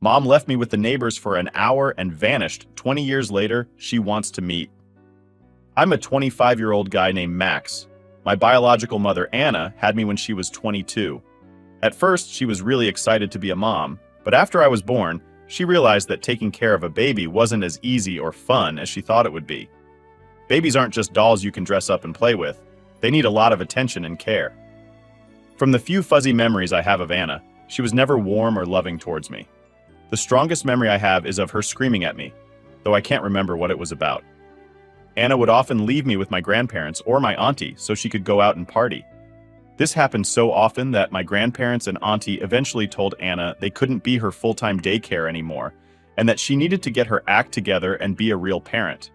Mom left me with the neighbors for an hour and vanished. 20 years later, she wants to meet. I'm a 25-year-old guy named Max. My biological mother, Anna, had me when she was 22. At first, she was really excited to be a mom, but after I was born, she realized that taking care of a baby wasn't as easy or fun as she thought it would be. Babies aren't just dolls you can dress up and play with. They need a lot of attention and care. From the few fuzzy memories I have of Anna, she was never warm or loving towards me. The strongest memory I have is of her screaming at me, though I can't remember what it was about. Anna would often leave me with my grandparents or my auntie so she could go out and party. This happened so often that my grandparents and auntie eventually told Anna they couldn't be her full-time daycare anymore, and that she needed to get her act together and be a real parent.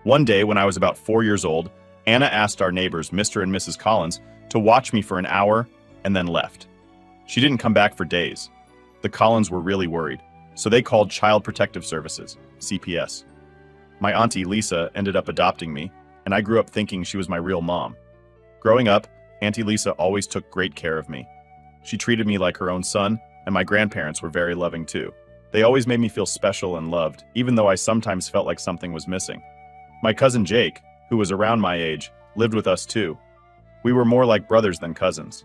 One day, when I was about 4 years old, Anna asked our neighbors, Mr. and Mrs. Collins, to watch me for an hour and then left. She didn't come back for days. The Collins were really worried, so they called Child Protective Services, CPS. My auntie Lisa ended up adopting me, and I grew up thinking she was my real mom. Growing up, Auntie Lisa always took great care of me. She treated me like her own son, and my grandparents were very loving too. They always made me feel special and loved, even though I sometimes felt like something was missing. My cousin Jake, who was around my age, lived with us too. We were more like brothers than cousins.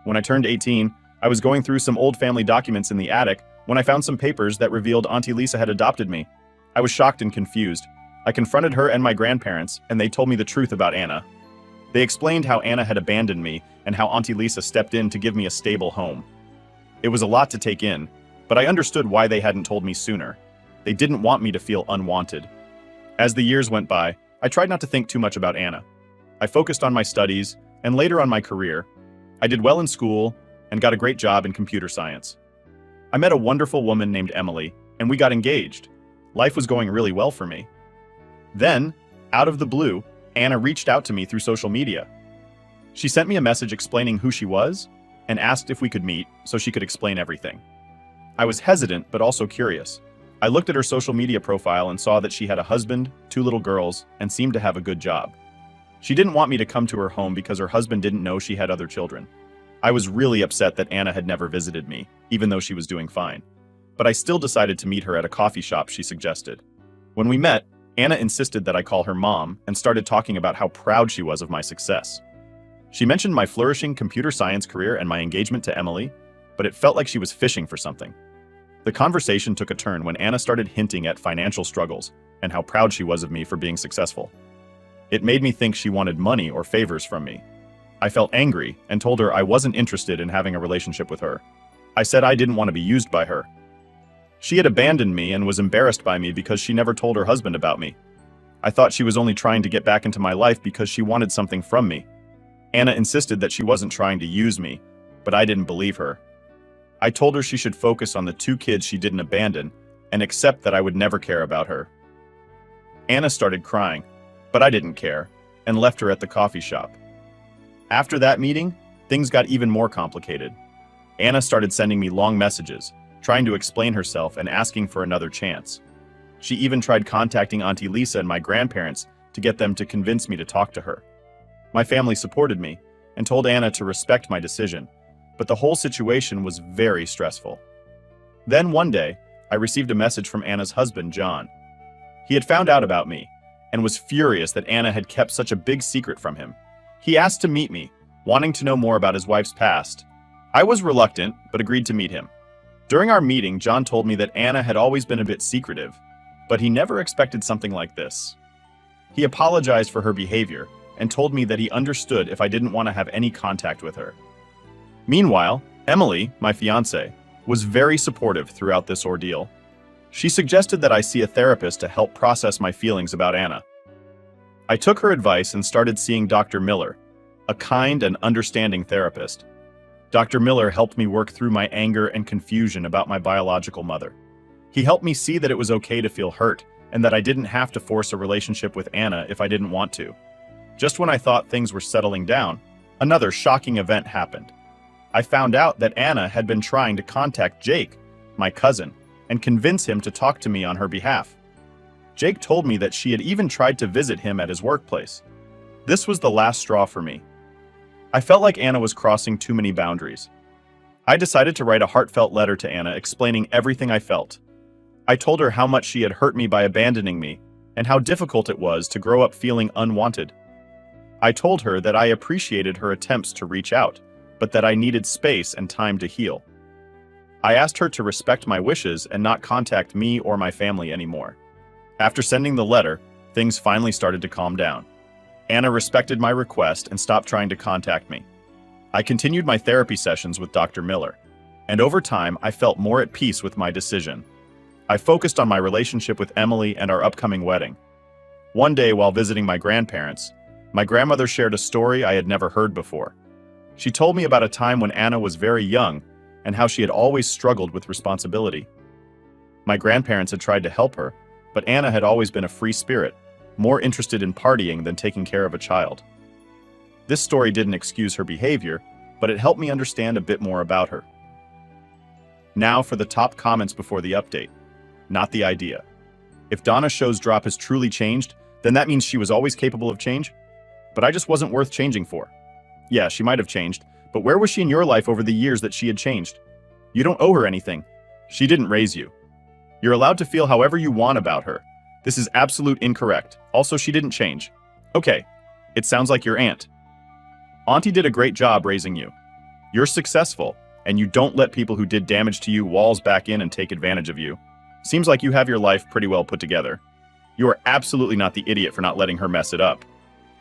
When I turned 18, I was going through some old family documents in the attic when I found some papers that revealed Auntie Lisa had adopted me. I was shocked and confused. I confronted her and my grandparents, and they told me the truth about Anna. They explained how Anna had abandoned me and how Auntie Lisa stepped in to give me a stable home. It was a lot to take in, but I understood why they hadn't told me sooner. They didn't want me to feel unwanted. As the years went by, I tried not to think too much about Anna. I focused on my studies and later on my career. I did well in school and got a great job in computer science. I met a wonderful woman named Emily, and we got engaged. Life was going really well for me. Then, out of the blue, Anna reached out to me through social media. She sent me a message explaining who she was and asked if we could meet so she could explain everything. I was hesitant but also curious. I looked at her social media profile and saw that she had a husband, 2 little girls, and seemed to have a good job. She didn't want me to come to her home because her husband didn't know she had other children. I was really upset that Anna had never visited me, even though she was doing fine. But I still decided to meet her at a coffee shop she suggested. When we met, Anna insisted that I call her mom and started talking about how proud she was of my success. She mentioned my flourishing computer science career and my engagement to Emily, but it felt like she was fishing for something. The conversation took a turn when Anna started hinting at financial struggles and how proud she was of me for being successful. It made me think she wanted money or favors from me. I felt angry and told her I wasn't interested in having a relationship with her. I said I didn't want to be used by her. She had abandoned me and was embarrassed by me because she never told her husband about me. I thought she was only trying to get back into my life because she wanted something from me. Anna insisted that she wasn't trying to use me, but I didn't believe her. I told her she should focus on the 2 kids she didn't abandon and accept that I would never care about her. Anna started crying, but I didn't care and left her at the coffee shop. After that meeting, things got even more complicated. Anna started sending me long messages, trying to explain herself and asking for another chance. She even tried contacting Auntie Lisa and my grandparents to get them to convince me to talk to her. My family supported me and told Anna to respect my decision, but the whole situation was very stressful. Then one day, I received a message from Anna's husband, John. He had found out about me and was furious that Anna had kept such a big secret from him. He asked to meet me, wanting to know more about his wife's past. I was reluctant, but agreed to meet him. During our meeting, John told me that Anna had always been a bit secretive, but he never expected something like this. He apologized for her behavior and told me that he understood if I didn't want to have any contact with her. Meanwhile, Emily, my fiancée, was very supportive throughout this ordeal. She suggested that I see a therapist to help process my feelings about Anna. I took her advice and started seeing Dr. Miller, a kind and understanding therapist. Dr. Miller helped me work through my anger and confusion about my biological mother. He helped me see that it was okay to feel hurt and that I didn't have to force a relationship with Anna if I didn't want to. Just when I thought things were settling down, another shocking event happened. I found out that Anna had been trying to contact Jake, my cousin, and convince him to talk to me on her behalf. Jake told me that she had even tried to visit him at his workplace. This was the last straw for me. I felt like Anna was crossing too many boundaries. I decided to write a heartfelt letter to Anna explaining everything I felt. I told her how much she had hurt me by abandoning me, and how difficult it was to grow up feeling unwanted. I told her that I appreciated her attempts to reach out, but that I needed space and time to heal. I asked her to respect my wishes and not contact me or my family anymore. After sending the letter, things finally started to calm down. Anna respected my request and stopped trying to contact me. I continued my therapy sessions with Dr. Miller, and over time I felt more at peace with my decision. I focused on my relationship with Emily and our upcoming wedding. One day while visiting my grandparents, my grandmother shared a story I had never heard before. She told me about a time when Anna was very young and how she had always struggled with responsibility. My grandparents had tried to help her, but Anna had always been a free spirit, more interested in partying than taking care of a child. This story didn't excuse her behavior, but it helped me understand a bit more about her. Now for the top comments before the update. Not the idea. If Donna Show's drop has truly changed, then that means she was always capable of change? But I just wasn't worth changing for. Yeah, she might have changed, but where was she in your life over the years that she had changed? You don't owe her anything. She didn't raise you. You're allowed to feel however you want about her. This is absolute incorrect. Also, she didn't change. Okay, it sounds like your aunt. Auntie did a great job raising you. You're successful, and you don't let people who did damage to you walls back in and take advantage of you. Seems like you have your life pretty well put together. You are absolutely not the idiot for not letting her mess it up.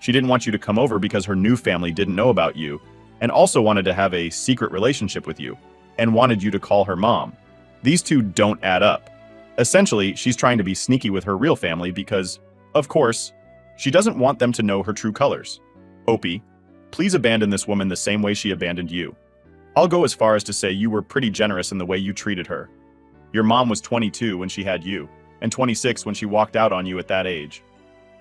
She didn't want you to come over because her new family didn't know about you, and also wanted to have a secret relationship with you, and wanted you to call her mom. These two don't add up. Essentially, she's trying to be sneaky with her real family because, of course, she doesn't want them to know her true colors. Opie, please abandon this woman the same way she abandoned you. I'll go as far as to say you were pretty generous in the way you treated her. Your mom was 22 when she had you, and 26 when she walked out on you at that age.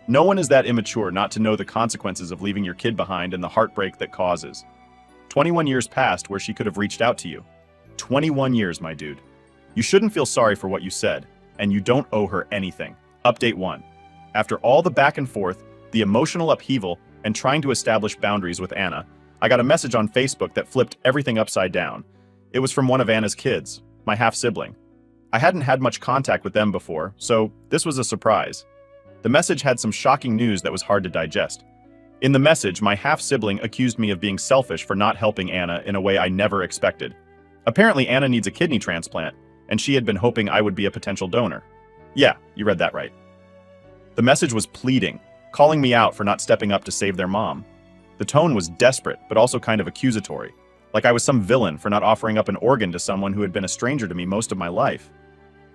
No one is that immature not to know the consequences of leaving your kid behind and the heartbreak that causes. 21 years passed where she could have reached out to you. 21 years, my dude. You shouldn't feel sorry for what you said, and you don't owe her anything. Update 1. After all the back and forth, the emotional upheaval, and trying to establish boundaries with Anna, I got a message on Facebook that flipped everything upside down. It was from one of Anna's kids, my half-sibling. I hadn't had much contact with them before, so this was a surprise. The message had some shocking news that was hard to digest. In the message, my half-sibling accused me of being selfish for not helping Anna in a way I never expected. Apparently, Anna needs a kidney transplant, and she had been hoping I would be a potential donor. Yeah, you read that right. The message was pleading, calling me out for not stepping up to save their mom. The tone was desperate, but also kind of accusatory, like I was some villain for not offering up an organ to someone who had been a stranger to me most of my life.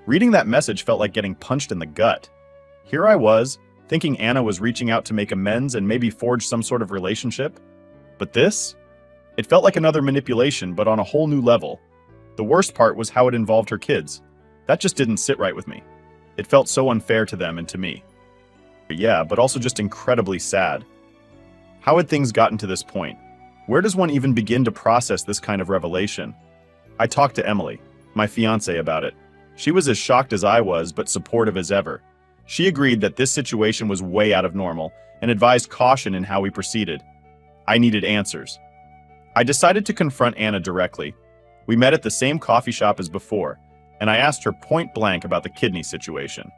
Reading that message felt like getting punched in the gut. Here I was, thinking Anna was reaching out to make amends and maybe forge some sort of relationship. But this? It felt like another manipulation, but on a whole new level. The worst part was how it involved her kids. That just didn't sit right with me. It felt so unfair to them and to me. Yeah, but also just incredibly sad. How had things gotten to this point? Where does one even begin to process this kind of revelation? I talked to Emily, my fiancée, about it. She was as shocked as I was, but supportive as ever. She agreed that this situation was way out of normal and advised caution in how we proceeded. I needed answers. I decided to confront Anna directly. We met at the same coffee shop as before, and I asked her point blank about the kidney situation.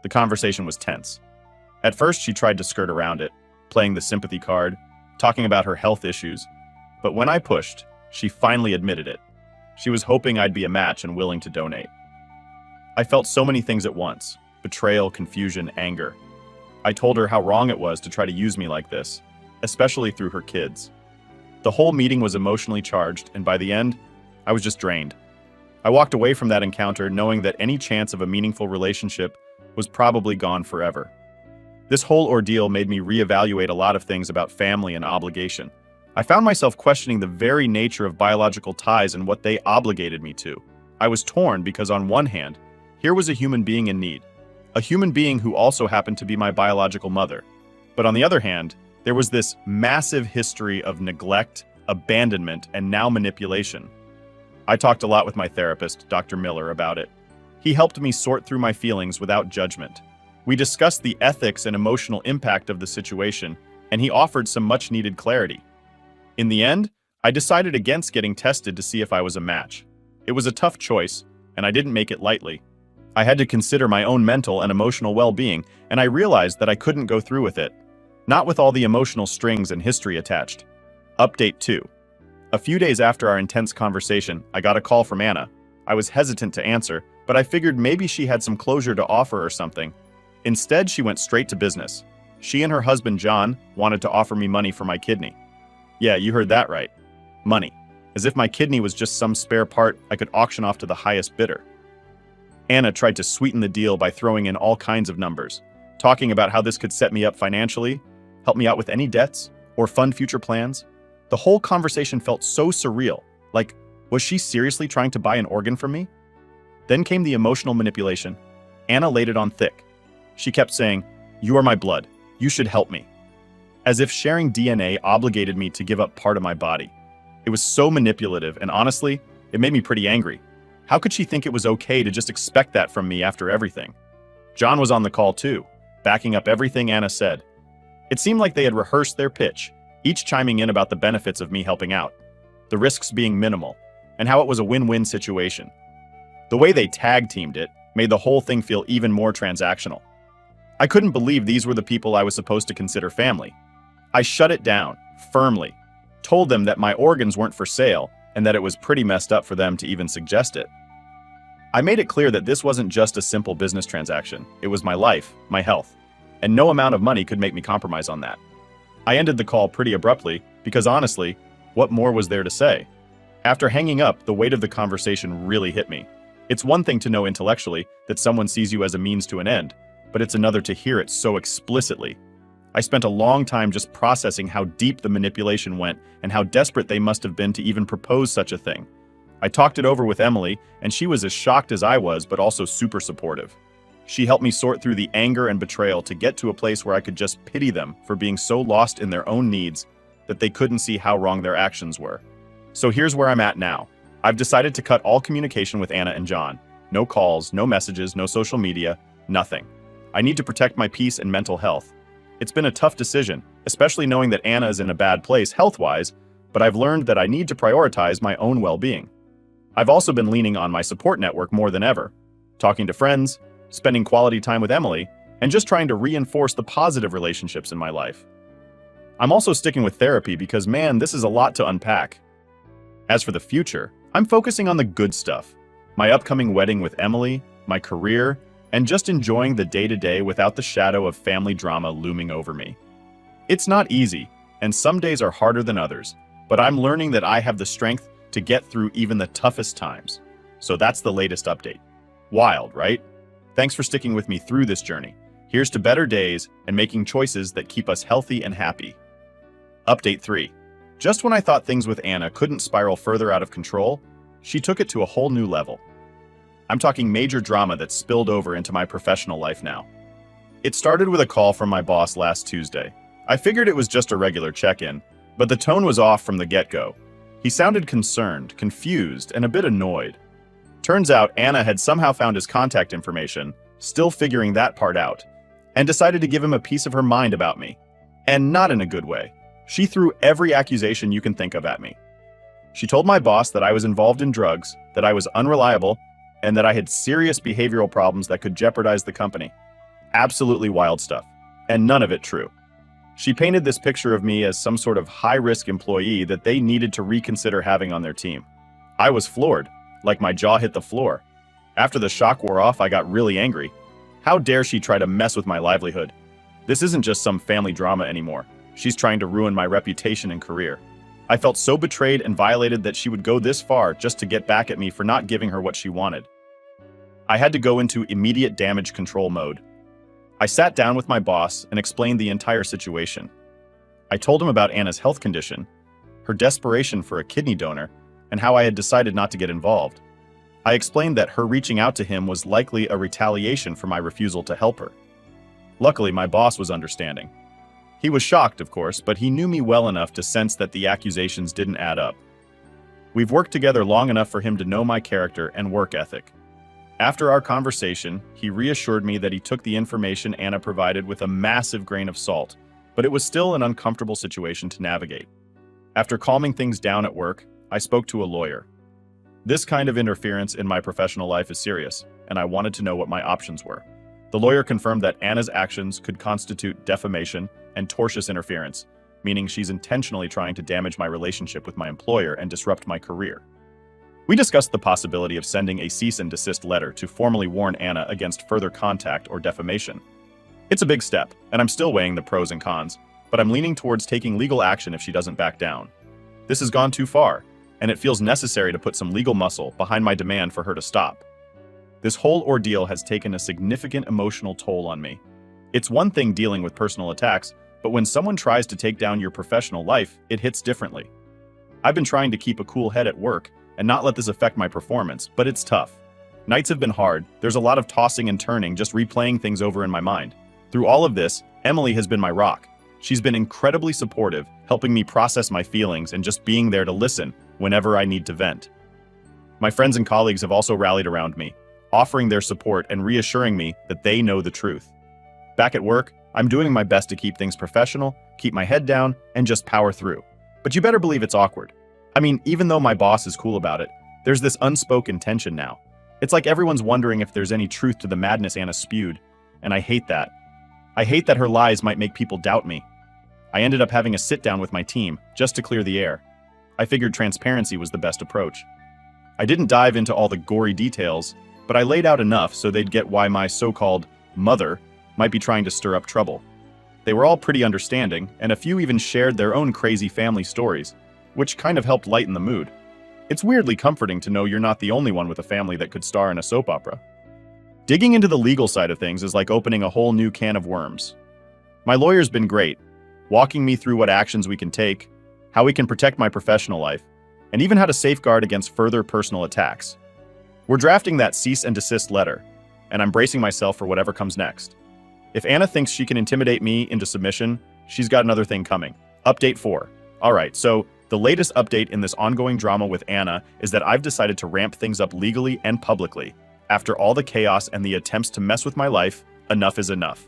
The conversation was tense. At first, she tried to skirt around it, playing the sympathy card, talking about her health issues. But when I pushed, she finally admitted it. She was hoping I'd be a match and willing to donate. I felt so many things at once: betrayal, confusion, anger. I told her how wrong it was to try to use me like this, especially through her kids. The whole meeting was emotionally charged, and by the end, I was just drained. I walked away from that encounter knowing that any chance of a meaningful relationship was probably gone forever. This whole ordeal made me reevaluate a lot of things about family and obligation. I found myself questioning the very nature of biological ties and what they obligated me to. I was torn because on one hand, here was a human being in need, a human being who also happened to be my biological mother. But on the other hand, there was this massive history of neglect, abandonment, and now manipulation. I talked a lot with my therapist, Dr. Miller, about it. He helped me sort through my feelings without judgment. We discussed the ethics and emotional impact of the situation, and he offered some much-needed clarity. In the end, I decided against getting tested to see if I was a match. It was a tough choice, and I didn't make it lightly. I had to consider my own mental and emotional well-being, and I realized that I couldn't go through with it. Not with all the emotional strings and history attached. Update 2. A few days after our intense conversation, I got a call from Anna. I was hesitant to answer, but I figured maybe she had some closure to offer or something. Instead, she went straight to business. She and her husband, John, wanted to offer me money for my kidney. Yeah, you heard that right. Money. As if my kidney was just some spare part I could auction off to the highest bidder. Anna tried to sweeten the deal by throwing in all kinds of numbers, talking about how this could set me up financially, help me out with any debts, or fund future plans. The whole conversation felt so surreal, like, was she seriously trying to buy an organ from me? Then came the emotional manipulation. Anna laid it on thick. She kept saying, "You are my blood. You should help me." As if sharing DNA obligated me to give up part of my body. It was so manipulative, and honestly, it made me pretty angry. How could she think it was okay to just expect that from me after everything? John was on the call too, backing up everything Anna said. It seemed like they had rehearsed their pitch, each chiming in about the benefits of me helping out, the risks being minimal, and how it was a win-win situation. The way they tag-teamed it made the whole thing feel even more transactional. I couldn't believe these were the people I was supposed to consider family. I shut it down, firmly, told them that my organs weren't for sale and that it was pretty messed up for them to even suggest it. I made it clear that this wasn't just a simple business transaction. It was my life, my health, and no amount of money could make me compromise on that. I ended the call pretty abruptly because honestly, what more was there to say? After hanging up, the weight of the conversation really hit me. It's one thing to know intellectually that someone sees you as a means to an end, but it's another to hear it so explicitly. I spent a long time just processing how deep the manipulation went and how desperate they must have been to even propose such a thing. I talked it over with Emily, and she was as shocked as I was, but also super supportive. She helped me sort through the anger and betrayal to get to a place where I could just pity them for being so lost in their own needs that they couldn't see how wrong their actions were. So here's where I'm at now. I've decided to cut all communication with Anna and John. No calls, no messages, no social media, nothing. I need to protect my peace and mental health. It's been a tough decision, especially knowing that Anna is in a bad place health-wise, but I've learned that I need to prioritize my own well-being. I've also been leaning on my support network more than ever, talking to friends, spending quality time with Emily, and just trying to reinforce the positive relationships in my life. I'm also sticking with therapy because, man, this is a lot to unpack. As for the future, I'm focusing on the good stuff. My upcoming wedding with Emily, my career, and just enjoying the day-to-day without the shadow of family drama looming over me. It's not easy, and some days are harder than others, but I'm learning that I have the strength to get through even the toughest times. So that's the latest update. Wild, right? Thanks for sticking with me through this journey. Here's to better days and making choices that keep us healthy and happy. Update 3. Just when I thought things with Anna couldn't spiral further out of control, she took it to a whole new level. I'm talking major drama that spilled over into my professional life now. It started with a call from my boss last Tuesday. I figured it was just a regular check-in, but the tone was off from the get-go. He sounded concerned, confused, and a bit annoyed. Turns out Anna had somehow found his contact information, still figuring that part out, and decided to give him a piece of her mind about me. And not in a good way. She threw every accusation you can think of at me. She told my boss that I was involved in drugs, that I was unreliable, and that I had serious behavioral problems that could jeopardize the company. Absolutely wild stuff, and none of it true. She painted this picture of me as some sort of high-risk employee that they needed to reconsider having on their team. I was floored, like my jaw hit the floor. After the shock wore off, I got really angry. How dare she try to mess with my livelihood? This isn't just some family drama anymore. She's trying to ruin my reputation and career. I felt so betrayed and violated that she would go this far just to get back at me for not giving her what she wanted. I had to go into immediate damage control mode. I sat down with my boss and explained the entire situation. I told him about Anna's health condition, her desperation for a kidney donor, and how I had decided not to get involved. I explained that her reaching out to him was likely a retaliation for my refusal to help her. Luckily, my boss was understanding. He was shocked, of course, but he knew me well enough to sense that the accusations didn't add up. We've worked together long enough for him to know my character and work ethic. After our conversation, he reassured me that he took the information Anna provided with a massive grain of salt, but it was still an uncomfortable situation to navigate. After calming things down at work, I spoke to a lawyer. This kind of interference in my professional life is serious, and I wanted to know what my options were. The lawyer confirmed that Anna's actions could constitute defamation and tortious interference, meaning she's intentionally trying to damage my relationship with my employer and disrupt my career. We discussed the possibility of sending a cease and desist letter to formally warn Anna against further contact or defamation. It's a big step, and I'm still weighing the pros and cons, but I'm leaning towards taking legal action if she doesn't back down. This has gone too far, and it feels necessary to put some legal muscle behind my demand for her to stop. This whole ordeal has taken a significant emotional toll on me. It's one thing dealing with personal attacks, but when someone tries to take down your professional life, it hits differently. I've been trying to keep a cool head at work and not let this affect my performance, but it's tough. Nights have been hard. There's a lot of tossing and turning, just replaying things over in my mind. Through all of this, Emily has been my rock. She's been incredibly supportive, helping me process my feelings and just being there to listen whenever I need to vent. My friends and colleagues have also rallied around me, offering their support and reassuring me that they know the truth. Back at work, I'm doing my best to keep things professional, keep my head down, and just power through. But you better believe it's awkward. I mean, even though my boss is cool about it, there's this unspoken tension now. It's like everyone's wondering if there's any truth to the madness Anna spewed, and I hate that. I hate that her lies might make people doubt me. I ended up having a sit-down with my team, just to clear the air. I figured transparency was the best approach. I didn't dive into all the gory details, but I laid out enough so they'd get why my so-called mother might be trying to stir up trouble. They were all pretty understanding, and a few even shared their own crazy family stories, which kind of helped lighten the mood. It's weirdly comforting to know you're not the only one with a family that could star in a soap opera. Digging into the legal side of things is like opening a whole new can of worms. My lawyer's been great, walking me through what actions we can take, how we can protect my professional life, and even how to safeguard against further personal attacks. We're drafting that cease and desist letter, and I'm bracing myself for whatever comes next. If Anna thinks she can intimidate me into submission, she's got another thing coming. Update 4. Alright, so the latest update in this ongoing drama with Anna is that I've decided to ramp things up legally and publicly. After all the chaos and the attempts to mess with my life, enough is enough.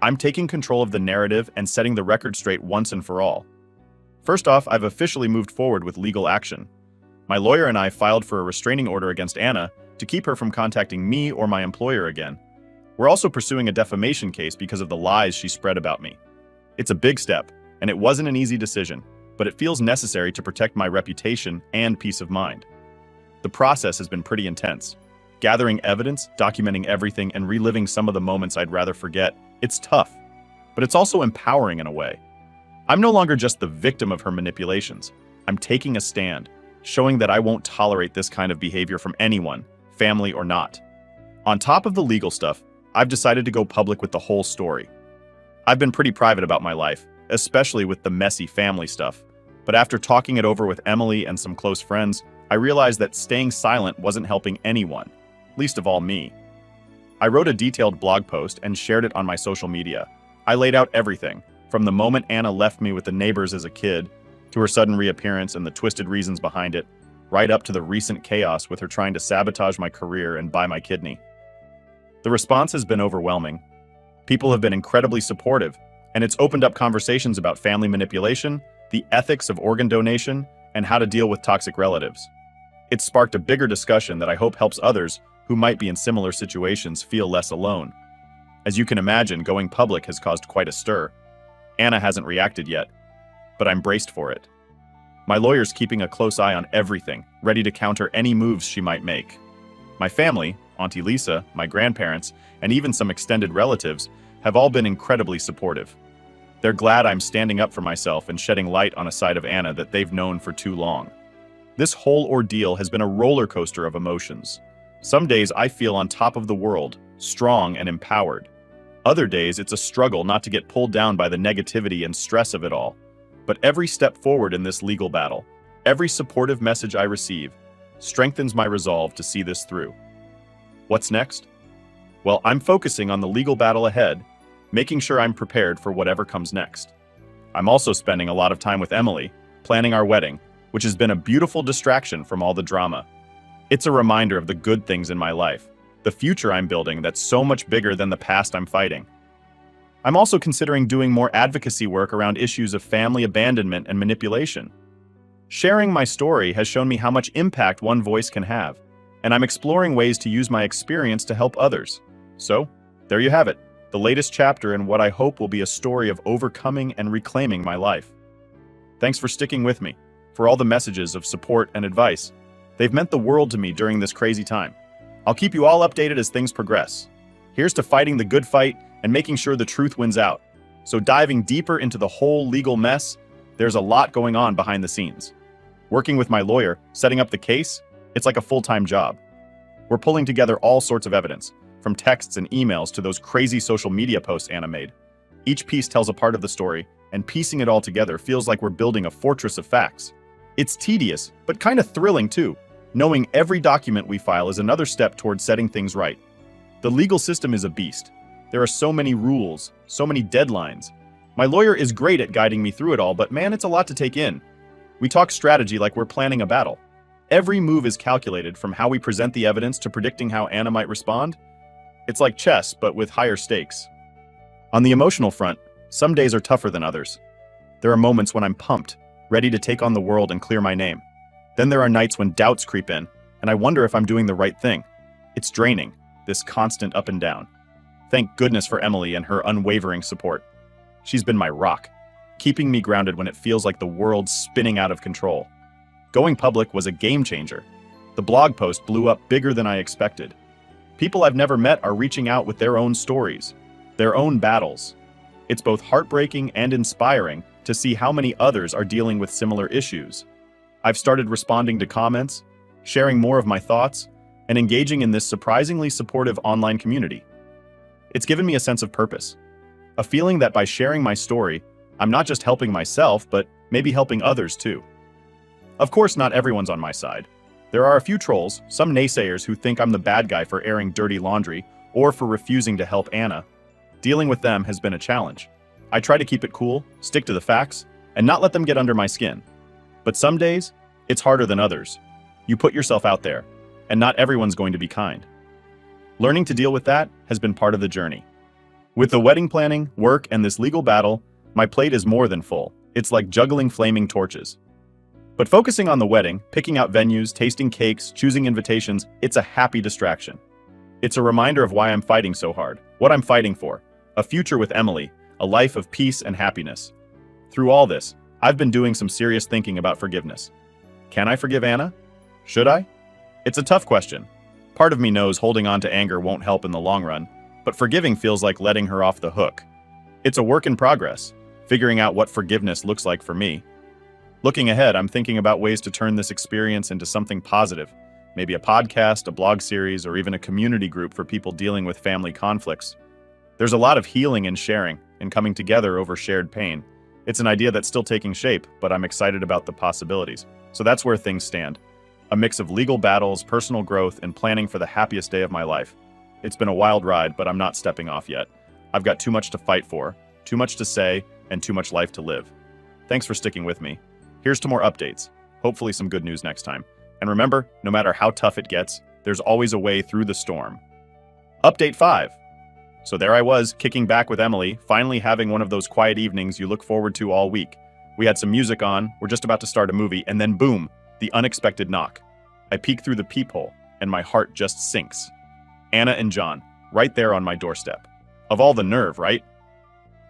I'm taking control of the narrative and setting the record straight once and for all. First off, I've officially moved forward with legal action. My lawyer and I filed for a restraining order against Anna to keep her from contacting me or my employer again. We're also pursuing a defamation case because of the lies she spread about me. It's a big step, and it wasn't an easy decision, but it feels necessary to protect my reputation and peace of mind. The process has been pretty intense. Gathering evidence, documenting everything, and reliving some of the moments I'd rather forget, it's tough, but it's also empowering in a way. I'm no longer just the victim of her manipulations. I'm taking a stand, showing that I won't tolerate this kind of behavior from anyone, family or not. On top of the legal stuff, I've decided to go public with the whole story. I've been pretty private about my life, especially with the messy family stuff, but after talking it over with Emily and some close friends, I realized that staying silent wasn't helping anyone, least of all me. I wrote a detailed blog post and shared it on my social media. I laid out everything, from the moment Anna left me with the neighbors as a kid, to her sudden reappearance and the twisted reasons behind it, right up to the recent chaos with her trying to sabotage my career and buy my kidney. The response has been overwhelming. People have been incredibly supportive, and it's opened up conversations about family manipulation, the ethics of organ donation, and how to deal with toxic relatives. It's sparked a bigger discussion that I hope helps others who might be in similar situations feel less alone. As you can imagine, going public has caused quite a stir. Anna hasn't reacted yet, but I'm braced for it. My lawyer's keeping a close eye on everything, ready to counter any moves she might make. My family, Auntie Lisa, my grandparents, and even some extended relatives have all been incredibly supportive. They're glad I'm standing up for myself and shedding light on a side of Anna that they've known for too long. This whole ordeal has been a roller coaster of emotions. Some days I feel on top of the world, strong and empowered. Other days it's a struggle not to get pulled down by the negativity and stress of it all. But every step forward in this legal battle, every supportive message I receive, strengthens my resolve to see this through. What's next? Well, I'm focusing on the legal battle ahead, making sure I'm prepared for whatever comes next. I'm also spending a lot of time with Emily, planning our wedding, which has been a beautiful distraction from all the drama. It's a reminder of the good things in my life, the future I'm building that's so much bigger than the past I'm fighting. I'm also considering doing more advocacy work around issues of family abandonment and manipulation. Sharing my story has shown me how much impact one voice can have, and I'm exploring ways to use my experience to help others. So, there you have it, the latest chapter in what I hope will be a story of overcoming and reclaiming my life. Thanks for sticking with me, for all the messages of support and advice. They've meant the world to me during this crazy time. I'll keep you all updated as things progress. Here's to fighting the good fight and making sure the truth wins out. So diving deeper into the whole legal mess, there's a lot going on behind the scenes. Working with my lawyer, setting up the case, it's like a full-time job. We're pulling together all sorts of evidence, from texts and emails to those crazy social media posts Anna made. Each piece tells a part of the story, and piecing it all together feels like we're building a fortress of facts. It's tedious, but kind of thrilling too. Knowing every document we file is another step towards setting things right. The legal system is a beast. There are so many rules, so many deadlines. My lawyer is great at guiding me through it all, but man, it's a lot to take in. We talk strategy like we're planning a battle. Every move is calculated, from how we present the evidence to predicting how Anna might respond. It's like chess, but with higher stakes. On the emotional front, some days are tougher than others. There are moments when I'm pumped, ready to take on the world and clear my name. Then there are nights when doubts creep in, and I wonder if I'm doing the right thing. It's draining, this constant up and down. Thank goodness for Emily and her unwavering support. She's been my rock, keeping me grounded when it feels like the world's spinning out of control. Going public was a game changer. The blog post blew up bigger than I expected. People I've never met are reaching out with their own stories, their own battles. It's both heartbreaking and inspiring to see how many others are dealing with similar issues. I've started responding to comments, sharing more of my thoughts, and engaging in this surprisingly supportive online community. It's given me a sense of purpose, a feeling that by sharing my story, I'm not just helping myself, but maybe helping others too. Of course, not everyone's on my side. There are a few trolls, some naysayers who think I'm the bad guy for airing dirty laundry or for refusing to help Anna. Dealing with them has been a challenge. I try to keep it cool, stick to the facts, and not let them get under my skin. But some days, it's harder than others. You put yourself out there, and not everyone's going to be kind. Learning to deal with that has been part of the journey. With the wedding planning, work, and this legal battle, my plate is more than full. It's like juggling flaming torches. But focusing on the wedding, picking out venues, tasting cakes, choosing invitations, it's a happy distraction. It's a reminder of why I'm fighting so hard, what I'm fighting for, a future with Emily, a life of peace and happiness. Through all this, I've been doing some serious thinking about forgiveness. Can I forgive Anna? Should I? It's a tough question. Part of me knows holding on to anger won't help in the long run, but forgiving feels like letting her off the hook. It's a work in progress, figuring out what forgiveness looks like for me. Looking ahead, I'm thinking about ways to turn this experience into something positive, maybe a podcast, a blog series, or even a community group for people dealing with family conflicts. There's a lot of healing and sharing and coming together over shared pain. It's an idea that's still taking shape, but I'm excited about the possibilities. So that's where things stand. A mix of legal battles, personal growth, and planning for the happiest day of my life. It's been a wild ride, but I'm not stepping off yet. I've got too much to fight for, too much to say, and too much life to live. Thanks for sticking with me. Here's to more updates. Hopefully some good news next time. And remember, no matter how tough it gets, there's always a way through the storm. Update 5. So there I was, kicking back with Emily, finally having one of those quiet evenings you look forward to all week. We had some music on, we're just about to start a movie, and then boom, the unexpected knock. I peek through the peephole, and my heart just sinks. Anna and John, right there on my doorstep. Of all the nerve, right?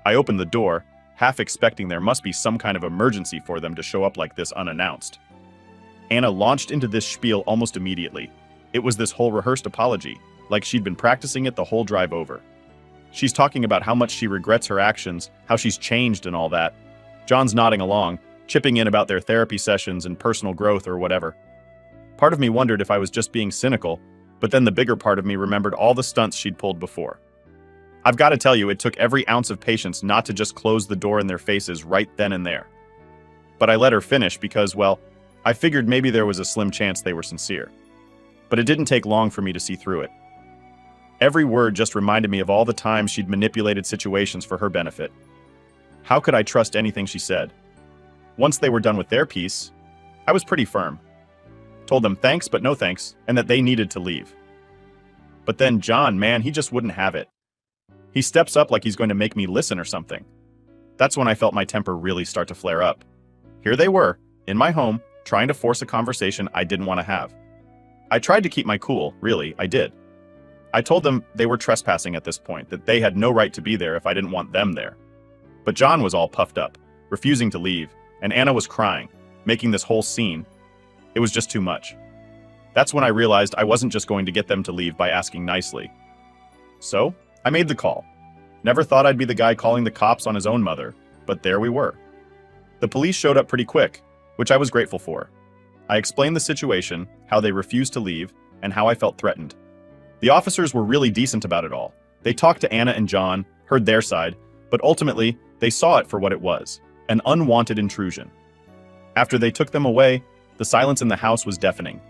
I opened the door, half expecting there must be some kind of emergency for them to show up like this unannounced. Anna launched into this spiel almost immediately. It was this whole rehearsed apology, like she'd been practicing it the whole drive over. She's talking about how much she regrets her actions, how she's changed and all that. John's nodding along, chipping in about their therapy sessions and personal growth or whatever. Part of me wondered if I was just being cynical, but then the bigger part of me remembered all the stunts she'd pulled before. I've got to tell you, it took every ounce of patience not to just close the door in their faces right then and there. But I let her finish because, well, I figured maybe there was a slim chance they were sincere. But it didn't take long for me to see through it. Every word just reminded me of all the times she'd manipulated situations for her benefit. How could I trust anything she said? Once they were done with their piece, I was pretty firm. Told them thanks but no thanks, and that they needed to leave. But then John, man, he just wouldn't have it. He steps up like he's going to make me listen or something. That's when I felt my temper really start to flare up. Here they were, in my home, trying to force a conversation I didn't want to have. I tried to keep my cool, really, I did. I told them they were trespassing at this point, that they had no right to be there if I didn't want them there. But John was all puffed up, refusing to leave, and Anna was crying, making this whole scene. It was just too much. That's when I realized I wasn't just going to get them to leave by asking nicely. So, I made the call. Never thought I'd be the guy calling the cops on his own mother, but there we were. The police showed up pretty quick, which I was grateful for. I explained the situation, how they refused to leave, and how I felt threatened. The officers were really decent about it all. They talked to Anna and John, heard their side, but ultimately, they saw it for what it was, an unwanted intrusion. After they took them away, the silence in the house was deafening.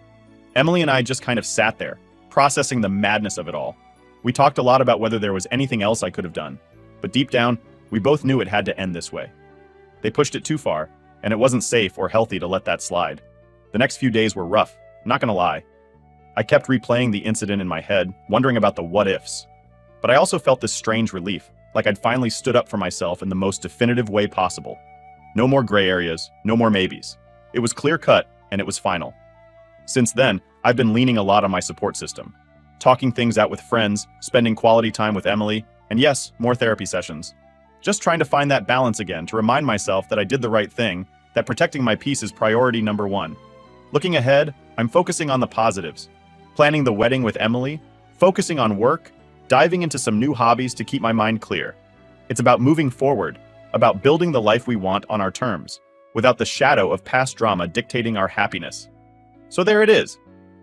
Emily and I just kind of sat there, processing the madness of it all. We talked a lot about whether there was anything else I could have done, but deep down, we both knew it had to end this way. They pushed it too far, and it wasn't safe or healthy to let that slide. The next few days were rough, not gonna lie. I kept replaying the incident in my head, wondering about the what-ifs. But I also felt this strange relief, like I'd finally stood up for myself in the most definitive way possible. No more gray areas, no more maybes. It was clear-cut, and it was final. Since then, I've been leaning a lot on my support system. Talking things out with friends, spending quality time with Emily, and yes, more therapy sessions. Just trying to find that balance again to remind myself that I did the right thing, that protecting my peace is priority number one. Looking ahead, I'm focusing on the positives. Planning the wedding with Emily, focusing on work, diving into some new hobbies to keep my mind clear. It's about moving forward, about building the life we want on our terms, without the shadow of past drama dictating our happiness. So there it is,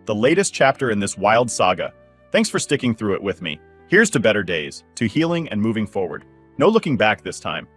the latest chapter in this wild saga. Thanks for sticking through it with me. Here's to better days, to healing and moving forward. No looking back this time.